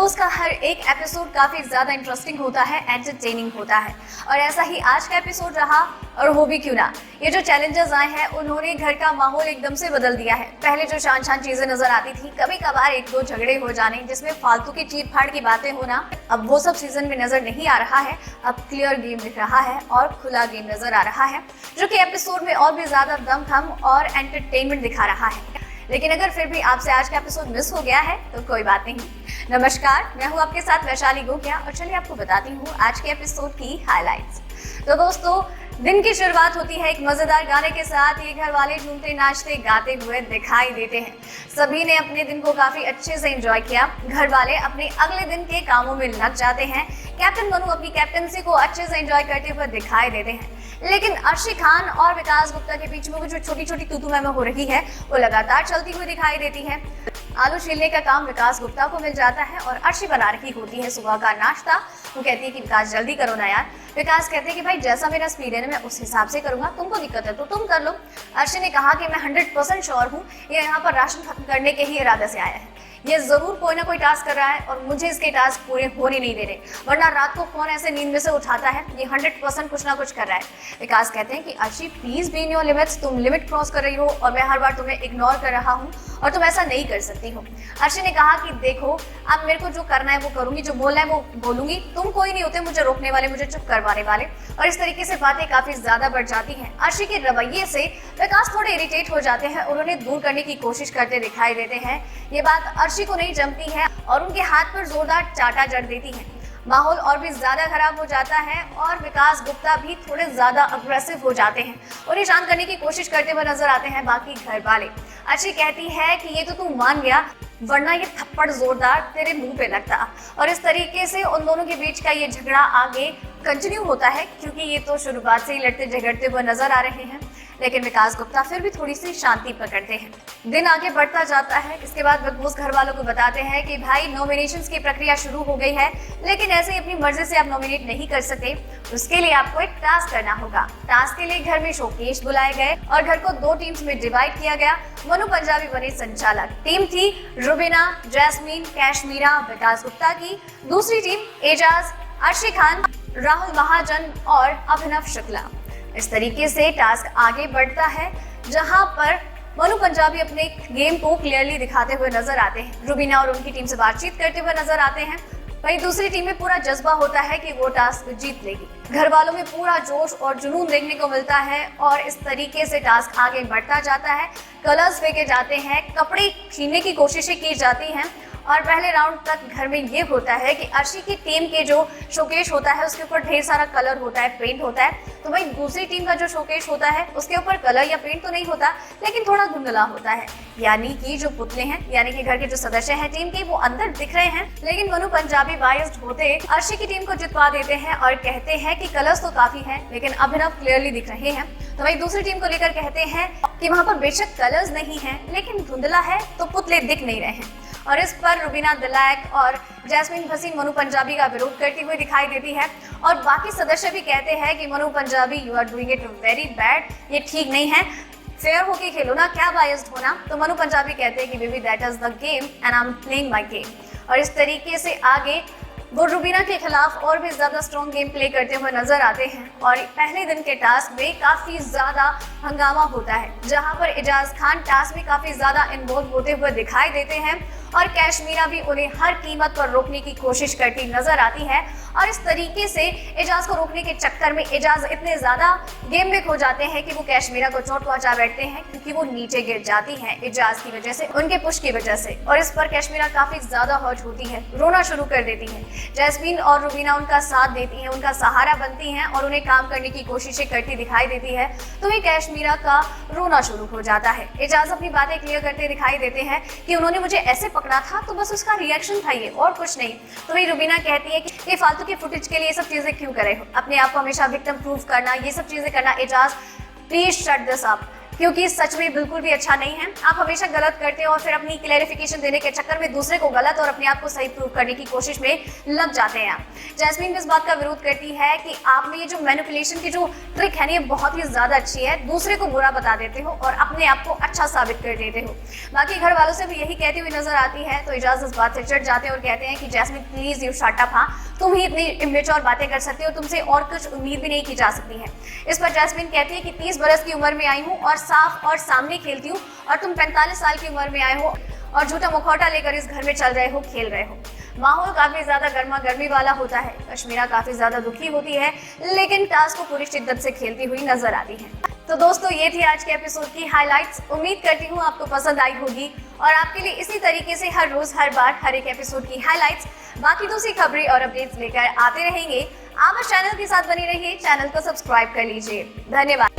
रोज का हर एक एपिसोड काफी ज्यादा इंटरेस्टिंग होता है, एंटरटेनिंग होता है और ऐसा ही आज का एपिसोड रहा। और हो भी क्यों ना, ये जो चैलेंजर्स आए हैं उन्होंने घर का माहौल एकदम से बदल दिया है। पहले जो शान शान चीजें नजर आती थी, कभी कभार एक दो झगड़े हो जाने जिसमें फालतू की चीर फाड़ की बातें होना, अब वो सब सीजन में नजर नहीं आ रहा है। अब क्लियर गेम दिख रहा है और खुला गेम नजर आ रहा है, जो कि एपिसोड में और भी ज्यादा दमखम और एंटरटेनमेंट दिखा रहा है। लेकिन अगर फिर भी आपसे आज का एपिसोड मिस हो गया है तो कोई बात नहीं। नमस्कार, मैं हूँ आपके साथ वैशाली गोकिया और चलिए आपको बताती हूँ आज के एपिसोड की हाइलाइट्स। तो दोस्तों, दिन की शुरुआत होती है एक मजेदार गाने के साथ। ये घर वाले झूमते नाचते गाते हुए दिखाई देते हैं। सभी ने अपने दिन को काफी अच्छे से एंजॉय किया। घर वाले अपने अगले दिन के कामों में लग जाते हैं। कैप्टन मनु अपनी कैप्टनसी को अच्छे से एंजॉय करते हुए दिखाई देते हैं। लेकिन अर्शी खान और विकास गुप्ता के बीच में वो जो छोटी छोटी तू मैं हो रही है वो लगातार चलती हुई दिखाई देती है। आलू छीलने का काम विकास गुप्ता को मिल जाता है और अर्शी बना रही होती है सुबह का नाश्ता। वो कहती है कि विकास जल्दी करो ना यार। विकास कहते हैं कि भाई जैसा मेरा स्पीड है ना मैं उस हिसाब से करूंगा, तुमको दिक्कत है तो तुम कर लो। अर्शी ने कहा कि मैं 100% श्योर हूँ ये यहाँ पर राशन खत्म करने के ही इरादे से आया है। ये जरूर कोई ना कोई टास्क कर रहा है और मुझे इसके टास्क पूरे होने नहीं दे रहे, वरना रात को कौन ऐसे नींद में से उठाता है। ये 100% कुछ ना कुछ कर रहा है। विकास कहते हैं कि Arshi please be in your limits, तुम लिमिट क्रॉस कर रही हो और मैं हर बार तुम्हें इग्नोर कर रहा हूँ और तुम ऐसा नहीं कर सकती हो। अर्शी ने कहा कि देखो अब मेरे को जो करना है वो करूंगी, जो बोलना है वो बोलूंगी, तुम कोई नहीं होते मुझे रोकने वाले, मुझे चुप करवाने वाले। और इस तरीके से बातें काफी ज्यादा बढ़ जाती हैं। अर्शी के रवैये से विकास थोड़े इरिटेट हो जाते हैं और उन्हें दूर करने की कोशिश करते दिखाई देते हैं। ये बात अर्शी को नहीं जमती है और उनके हाथ पर जोरदार चाटा जड़ देती है। माहौल और भी ज्यादा खराब हो जाता है और विकास गुप्ता भी थोड़े ज्यादा अग्रेसिव हो जाते हैं। उन्हें शांत करने की कोशिश करते हुए नजर आते हैं बाकी घर वाले। अर्शी कहती है कि ये तो तू मान गया, वरना ये थप्पड़ जोरदार तेरे मुंह पे लगता। और इस तरीके से उन दोनों के बीच का ये झगड़ा आगे कंटिन्यू होता है, क्योंकि ये तो शुरुआत से ही लड़ते झगड़ते हुए नजर आ रहे हैं। लेकिन विकास गुप्ता फिर भी थोड़ी सी शांति पकड़ते हैं। दिन आगे बढ़ता जाता है। इसके बाद बिग बॉस घर वालों को बताते हैं कि भाई नॉमिनेशंस की प्रक्रिया शुरू हो गई है, लेकिन ऐसे ही अपनी मर्जी से आप नॉमिनेट नहीं कर सकते। उसके लिए आपको एक टास्क करना होगा। टास्क के लिए घर में शोकेश बुलाए गए और घर को 2 टीम्स में डिवाइड किया गया। मनु पंजाबी बने संचालक। टीम थी रुबीना, जैस्मीन, कैशमीरा, विकास गुप्ता की। दूसरी टीम एजाज, अर्शी खान, राहुल महाजन और अभिनव शुक्ला। इस तरीके से टास्क आगे बढ़ता है, जहां पर मनु पंजाबी अपने गेम को क्लियरली दिखाते हुए नजर आते हैं। रुबीना और उनकी टीम से बातचीत करते हुए नजर आते हैं। वहीं दूसरी टीम में पूरा जज्बा होता है कि वो टास्क जीत लेगी। घर वालों में पूरा जोश और जुनून देखने को मिलता है और इस तरीके से टास्क आगे बढ़ता जाता है। कलर्स फेंके जाते हैं, कपड़े छीनने की कोशिशें की जाती हैं और पहले राउंड तक घर में ये होता है कि अर्शी की टीम के जो शोकेश होता है उसके ऊपर ढेर सारा कलर होता है, पेंट होता है। तो वही दूसरी टीम का जो शोकेश होता है उसके ऊपर कलर या पेंट तो नहीं होता, लेकिन थोड़ा धुंधला होता है। यानी कि जो पुतले हैं, यानी कि घर के जो सदस्य हैं टीम के, वो अंदर दिख रहे हैं। लेकिन मनु पंजाबी बायस्ड होते अर्शी की टीम को जितवा देते हैं और कहते हैं कि कलर्स तो काफी हैं, लेकिन अभिनव क्लियरली दिख रहे हैं। तो वही दूसरी टीम को लेकर कहते हैं कि वहां पर बेशक कलर्स नहीं है, लेकिन धुंधला है तो पुतले दिख नहीं रहे हैं। और इस पर रुबीना दिलैक और जैस्मीन भसीन मनु पंजाबी का विरोध करती हुई दिखाई देती है और बाकी सदस्य भी कहते हैं कि Manu Punjabi you are doing it very bad, ये ठीक नहीं है, फेयर होके खेलो ना, क्या बायस्ड होना। तो मनु पंजाबी कहते हैं कि baby that is the game and I am playing my game. और इस तरीके से आगे वो रुबीना के खिलाफ और भी ज्यादा स्ट्रॉन्ग गेम प्ले करते हुए नजर आते हैं। और पहले दिन के टास्क में काफी ज्यादा हंगामा होता है, जहां पर एजाज खान टास्क में काफी ज्यादा इन्वॉल्व होते हुए दिखाई देते हैं और कैशमीरा भी उन्हें हर कीमत पर रोकने की कोशिश करती नजर आती है। और इस तरीके से एजाज को रोकने के चक्कर में एजाज इतने ज्यादा गेम में खो जाते हैं कि वो कैशमीरा को चोट पहुंचा बैठते हैं, क्योंकि वो नीचे गिर जाती हैं एजाज की वजह से, उनके पुश की वजह से। और इस पर कैशमीरा काफी ज्यादा हर्ट होती है, रोना शुरू कर देती है। जैस्मीन और रुबीना उनका साथ देती हैं, उनका सहारा बनती हैं और उन्हें काम करने की कोशिशें करती दिखाई देती है। तो ये कैशमीरा का रोना शुरू हो जाता है। एजाज अपनी बातें क्लियर करते दिखाई देते हैं कि उन्होंने मुझे ऐसे पकड़ा था तो बस उसका रिएक्शन था ये, और कुछ नहीं। तो वही रुबीना कहती है कि ये फालतू की फुटेज के लिए ये सब चीजें क्यों करे हो, अपने आप को हमेशा विक्टिम प्रूव करना, ये सब चीजें करना। Aijaz please shut this up. क्योंकि सच में बिल्कुल भी अच्छा नहीं है। आप हमेशा गलत करते हो और फिर अपनी क्लैरिफिकेशन देने के चक्कर में दूसरे को गलत और अपने आप को सही प्रूव करने की कोशिश में लग जाते हैं। जैस्मीन भी इस बात का विरोध करती है कि आप में ये जो मैनिपुलेशन की जो ट्रिक है ना, ये बहुत ही ज्यादा अच्छी है। दूसरे को बुरा बता देते हो और अपने आप को अच्छा साबित कर देते हो। बाकी घर वालों से भी यही कहती हुई नजर आती है, तो इजाज इस बात से चिढ़ जाते हैं और कहते हैं कि jasmine please you shut up, हाँ तुम ही इतनी इमेच्योर बातें कर सकती हो, तुमसे और कुछ उम्मीद भी नहीं की जा सकती है। इस पर जैस्मीन कहती है कि 30 बरस की उम्र में आई हूँ और साफ और सामने खेलती हूँ, और तुम 45 साल की उम्र में आए हो और झूठा मुखौटा लेकर इस घर में चल रहे हो, खेल रहे हो। माहौल काफी ज्यादा गर्मा गर्मी वाला होता है। कश्मीरा काफी ज्यादा दुखी होती है, लेकिन टास्क को पूरी शिद्दत से खेलती हुई नजर आती है। तो दोस्तों, ये थी आज के एपिसोड की हाइलाइट्स। उम्मीद करती हूँ आपको पसंद आई होगी और आपके लिए इसी तरीके से हर रोज हर बार हर एक एपिसोड की हाइलाइट्स, बाकी दूसरी खबरें और अपडेट्स लेकर आते रहेंगे। आप इस चैनल के साथ बने रहिए, चैनल को सब्सक्राइब कर लीजिए। धन्यवाद।